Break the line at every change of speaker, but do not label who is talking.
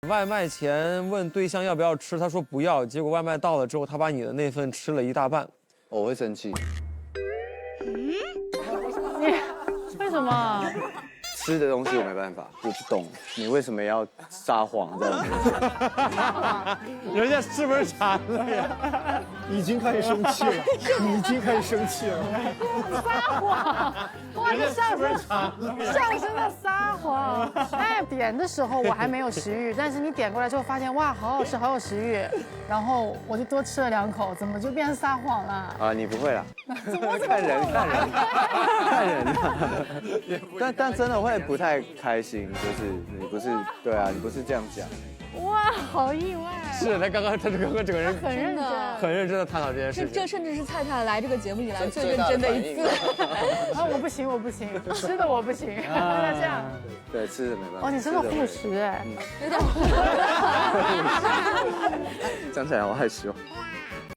外卖前问对象要不要吃，他说不要，结果外卖到了之后，他把你的那份吃了一大半。
我会生气。
为什么？
吃的东西我没办法，我不懂你为什么要撒谎在我面前。
人家是不是馋了呀？
已经开始生气了，已经开始生气了。
撒谎，哇，这相声的撒谎。哎，点的时候我还没有食欲，但是你点过来之后发现哇，好好吃，好有食欲，然后我就多吃了2口，怎么就变成撒谎了？
啊，你不会啦，看人。但真的会不太开心，就是你不是对啊，你不是这样讲。
哇，好意外！
是他刚刚整个人
很认真，
很认真的探讨这件事情。
这甚至是菜菜来这个节目以来最认真的一次。
啊，我不行，吃的我不行，那这样。
对，吃的没办法。
哦，你真的护食哎，
有点。
讲起来好害羞。